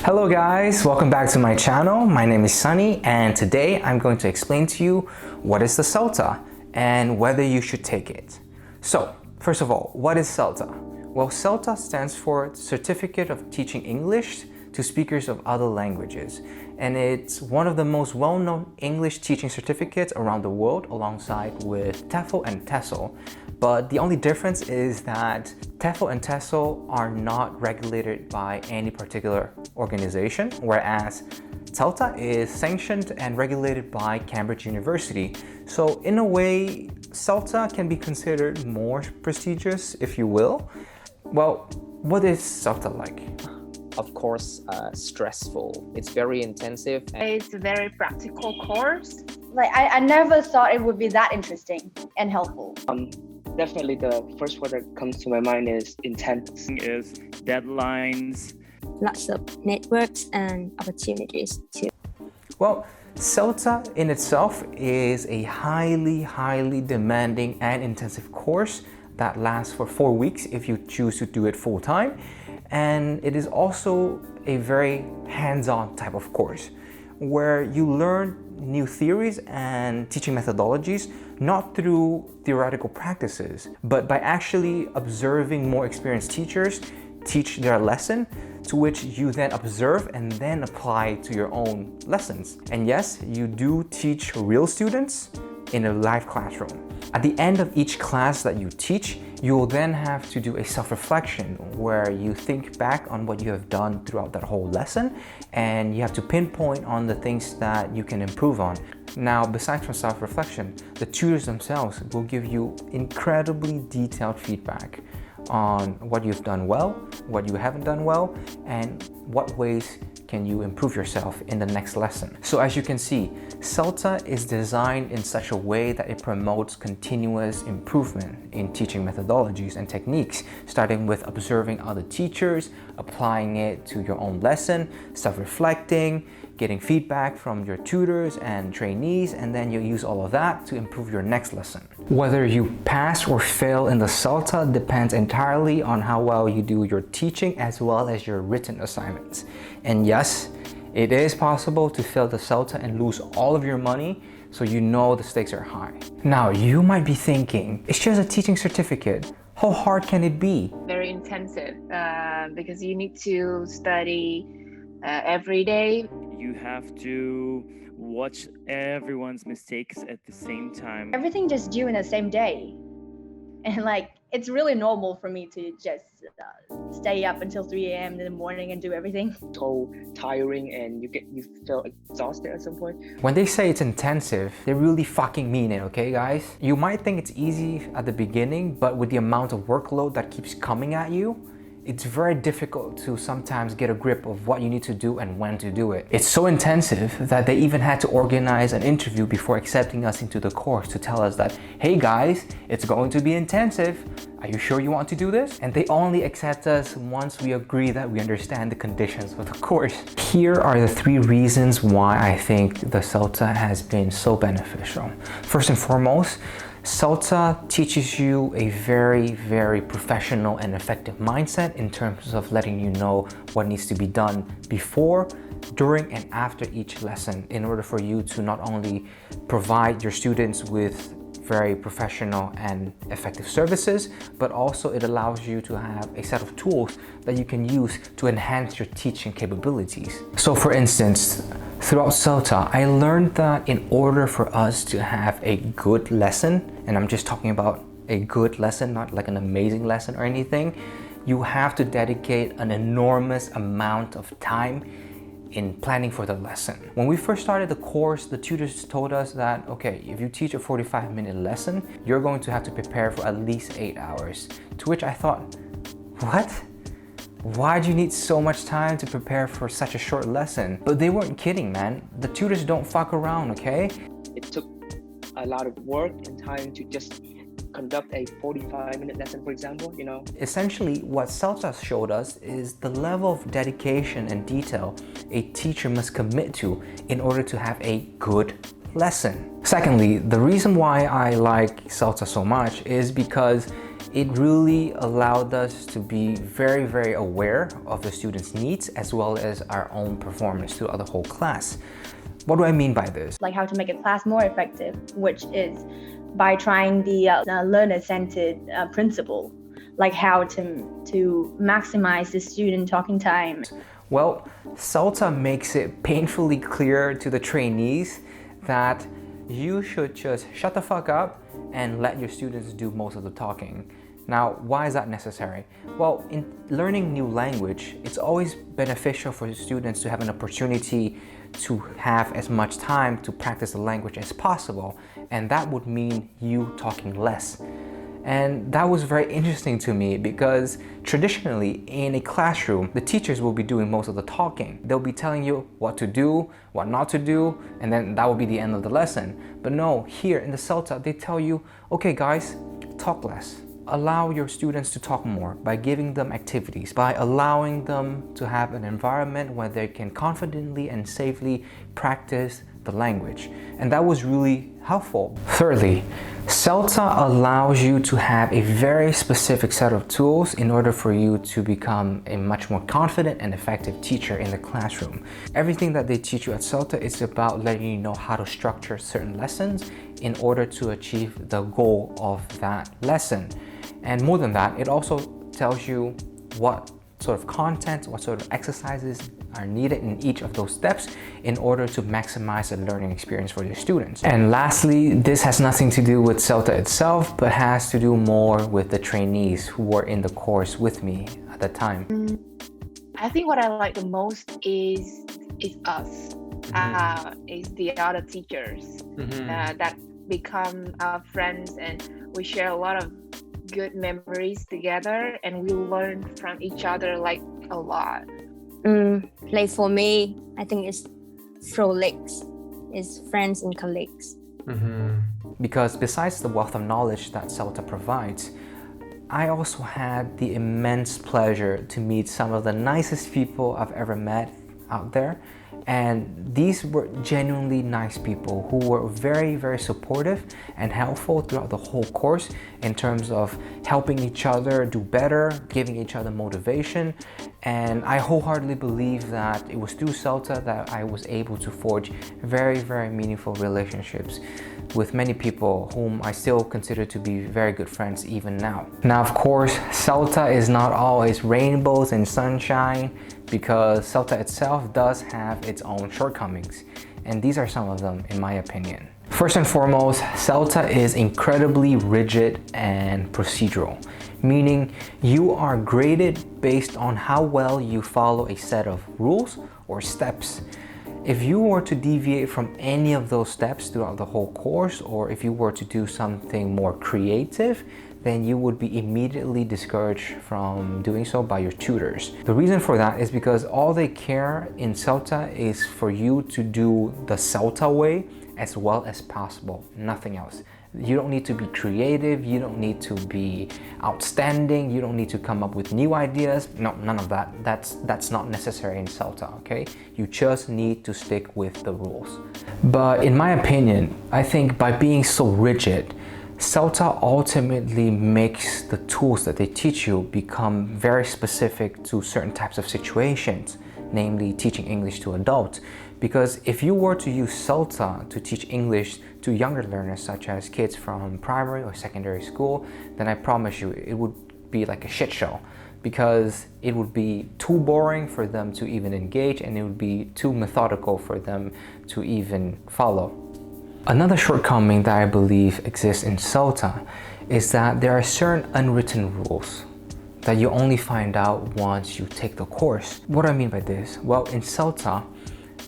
Hello guys, welcome back to my channel. My name is Sunny and today I'm going to explain to you what is the CELTA and whether you should take it. So, first of all, what is CELTA? Well, CELTA stands for Certificate of Teaching English to Speakers of Other Languages, and it's one of the most well-known English teaching certificates around the world alongside with TEFL and TESOL. But the only difference is that TEFL and TESOL are not regulated by any particular organization, whereas CELTA is sanctioned and regulated by Cambridge University. So in a way, CELTA can be considered more prestigious, if you will. Well, what is CELTA like? Of course, stressful. It's very intensive. It's a very practical course. Like I never thought it would be that interesting and helpful. Definitely the first word that comes to my mind is intense. Is deadlines. Lots of networks and opportunities too. Well, CELTA in itself is a highly demanding and intensive course that lasts for 4 weeks if you choose to do it full time. And it is also a very hands-on type of course where you learn new theories and teaching methodologies, not through theoretical practices, but by actually observing more experienced teachers teach their lesson, to which you then observe and then apply to your own lessons. And yes, you do teach real students in a live classroom. At the end of each class that you teach, you will then have to do a self-reflection where you think back on what you have done throughout that whole lesson, and you have to pinpoint on the things that you can improve on. Now, besides from self-reflection, the tutors themselves will give you incredibly detailed feedback on what you've done well, what you haven't done well, and what ways can you improve yourself in the next lesson. So as you can see, CELTA is designed in such a way that it promotes continuous improvement in teaching methodologies and techniques, starting with observing other teachers, applying it to your own lesson, self-reflecting, getting feedback from your tutors and trainees, and then you use all of that to improve your next lesson. Whether you pass or fail in the CELTA depends entirely on how well you do your teaching as well as your written assignments. And yes, it is possible to fail the CELTA and lose all of your money, so you know the stakes are high. Now, you might be thinking, it's just a teaching certificate. How hard can it be? Very intensive because you need to study every day. You have to watch everyone's mistakes at the same time. Everything just due in the same day. And like, it's really normal for me to just stay up until 3 a.m. in the morning and do everything. So tiring and you feel exhausted at some point. When they say it's intensive, they really fucking mean it, okay guys? You might think it's easy at the beginning, but with the amount of workload that keeps coming at you, it's very difficult to sometimes get a grip of what you need to do and when to do it. It's so intensive that they even had to organize an interview before accepting us into the course to tell us that, hey guys, it's going to be intensive. Are you sure you want to do this? And they only accept us once we agree that we understand the conditions of the course. Here are the 3 reasons why I think the CELTA has been so beneficial. First and foremost, CELTA teaches you a very professional and effective mindset in terms of letting you know what needs to be done before, during, and after each lesson in order for you to not only provide your students with very professional and effective services, but also it allows you to have a set of tools that you can use to enhance your teaching capabilities. So for instance, throughout CELTA, I learned that in order for us to have a good lesson, and I'm just talking about a good lesson, not like an amazing lesson or anything, you have to dedicate an enormous amount of time in planning for the lesson. When we first started the course, the tutors told us that, okay, if you teach a 45-minute lesson, you're going to have to prepare for at least 8 hours. To which I thought, what? Why do you need so much time to prepare for such a short lesson? But they weren't kidding, man. The tutors don't fuck around, okay? It took a lot of work and time to just conduct a 45-minute lesson, for example, you know. Essentially, what CELTA showed us is the level of dedication and detail a teacher must commit to in order to have a good lesson. Secondly, the reason why I like CELTA so much is because it really allowed us to be very, very aware of the students' needs as well as our own performance throughout the whole class. What do I mean by this? Like how to make a class more effective, which is by trying the learner-centered principle, like how to maximize the student talking time. Well, CELTA makes it painfully clear to the trainees that you should just shut the fuck up and let your students do most of the talking. Now, why is that necessary? Well, in learning new language, it's always beneficial for students to have an opportunity to have as much time to practice the language as possible, and that would mean you talking less. And that was very interesting to me because traditionally in a classroom, the teachers will be doing most of the talking. They'll be telling you what to do, what not to do, and then that will be the end of the lesson. But no, here in the CELTA, they tell you, okay guys, talk less. Allow your students to talk more by giving them activities, by allowing them to have an environment where they can confidently and safely practice the language. And that was really helpful. Thirdly, CELTA allows you to have a very specific set of tools in order for you to become a much more confident and effective teacher in the classroom. Everything that they teach you at CELTA is about letting you know how to structure certain lessons in order to achieve the goal of that lesson. And more than that, it also tells you what sort of content, what sort of exercises are needed in each of those steps in order to maximize the learning experience for your students. And lastly, this has nothing to do with CELTA itself, but has to do more with the trainees who were in the course with me at the time. I think what I like the most is us, is the other teachers that become our friends, and we share a lot of good memories together, and we learn from each other like a lot. Like for me, I think it's frolics, it's friends and colleagues. Because besides the wealth of knowledge that CELTA provides, I also had the immense pleasure to meet some of the nicest people I've ever met out there. And these were genuinely nice people who were very, very supportive and helpful throughout the whole course in terms of helping each other do better, giving each other motivation. And I wholeheartedly believe that it was through CELTA that I was able to forge very, very meaningful relationships with many people whom I still consider to be very good friends even now. Now, of course, CELTA is not always rainbows and sunshine, because CELTA itself does have its own shortcomings, and these are some of them in my opinion. First and foremost, CELTA is incredibly rigid and procedural, meaning you are graded based on how well you follow a set of rules or steps. If you were to deviate from any of those steps throughout the whole course, or if you were to do something more creative, then you would be immediately discouraged from doing so by your tutors. The reason for that is because all they care in CELTA is for you to do the CELTA way as well as possible, nothing else. You don't need to be creative, you don't need to be outstanding, you don't need to come up with new ideas. No, none of that. That's not necessary in CELTA, okay? You just need to stick with the rules. But in my opinion, I think by being so rigid, CELTA ultimately makes the tools that they teach you become very specific to certain types of situations, namely teaching English to adults. Because if you were to use CELTA to teach English to younger learners, such as kids from primary or secondary school, then I promise you it would be like a shit show, because it would be too boring for them to even engage, and it would be too methodical for them to even follow. Another shortcoming that I believe exists in CELTA is that there are certain unwritten rules that you only find out once you take the course. What do I mean by this? Well, in CELTA,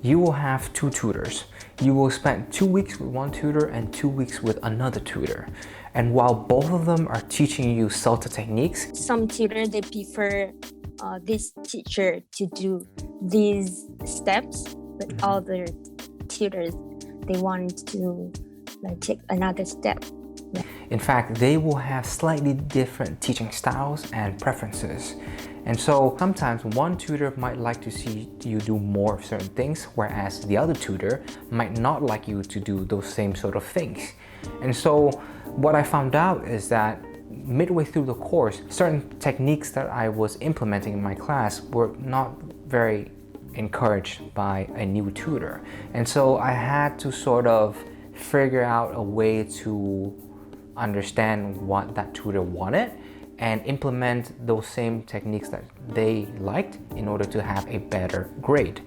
you will have two tutors. You will spend 2 weeks with one tutor and 2 weeks with another tutor. And while both of them are teaching you CELTA techniques, Some tutors, they prefer this teacher to do these steps, but other tutors, they want to take another step. in fact, they will have slightly different teaching styles and preferences. And so sometimes one tutor might like to see you do more of certain things, whereas the other tutor might not like you to do those same sort of things. And so what I found out is that midway through the course, certain techniques that I was implementing in my class were not very encouraged by a new tutor. And so I had to sort of figure out a way to understand what that tutor wanted and implement those same techniques that they liked in order to have a better grade.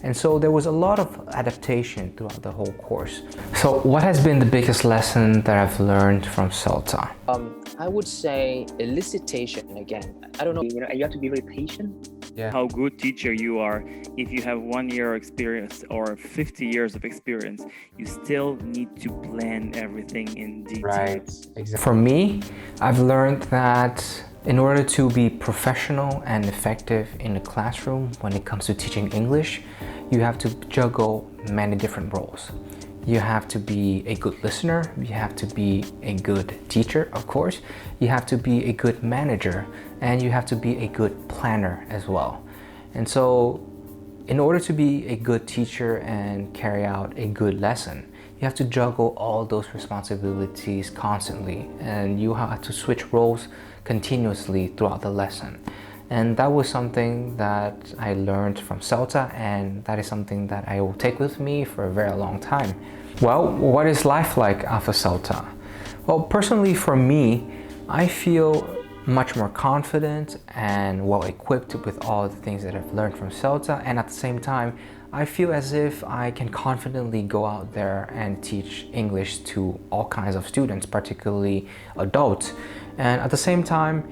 And so there was a lot of adaptation throughout the whole course. So what has been the biggest lesson that I've learned from CELTA? I would say elicitation again. I don't know. You have to be very patient. Yeah. How good teacher you are. If you have 1 year experience or 50 years of experience, you still need to plan everything in detail. Right, exactly. For me, I've learned that in order to be professional and effective in the classroom when it comes to teaching English, you have to juggle many different roles. You have to be a good listener, you have to be a good teacher, of course, you have to be a good manager, and you have to be a good planner as well. And so, in order to be a good teacher and carry out a good lesson, you have to juggle all those responsibilities constantly, and you have to switch roles continuously throughout the lesson. And that was something that I learned from CELTA, and that is something that I will take with me for a very long time. Well, what is life like after CELTA? Well, personally for me, I feel much more confident and well equipped with all the things that I've learned from CELTA, and at the same time, I feel as if I can confidently go out there and teach English to all kinds of students, particularly adults. And at the same time,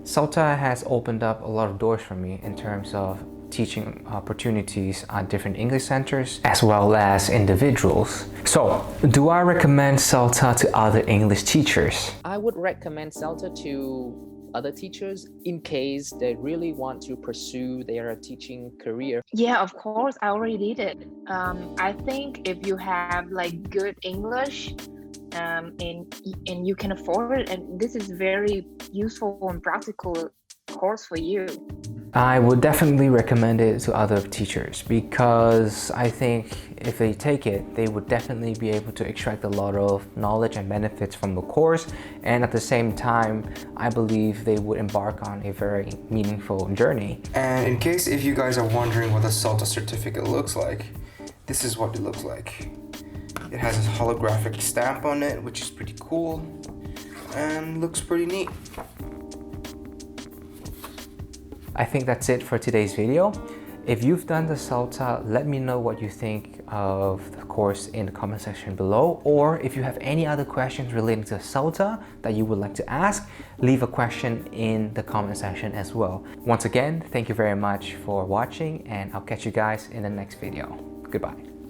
CELTA has opened up a lot of doors for me in terms of teaching opportunities at different English centers as well as individuals. So, do I recommend CELTA to other English teachers? I would recommend CELTA to other teachers in case they really want to pursue their teaching career. Yeah, of course, I already did it. I think if you have like good English, and you can afford it, and this is very useful and practical course for you. I would definitely recommend it to other teachers because I think if they take it, they would definitely be able to extract a lot of knowledge and benefits from the course, and at the same time, I believe they would embark on a very meaningful journey. And in case if you guys are wondering what the CELTA certificate looks like, this is what it looks like. It has a holographic stamp on it, which is pretty cool and looks pretty neat. I think that's it for today's video. If you've done the CELTA, let me know what you think of the course in the comment section below, or if you have any other questions relating to CELTA that you would like to ask, leave a question in the comment section as well. Once again, thank you very much for watching, and I'll catch you guys in the next video. Goodbye.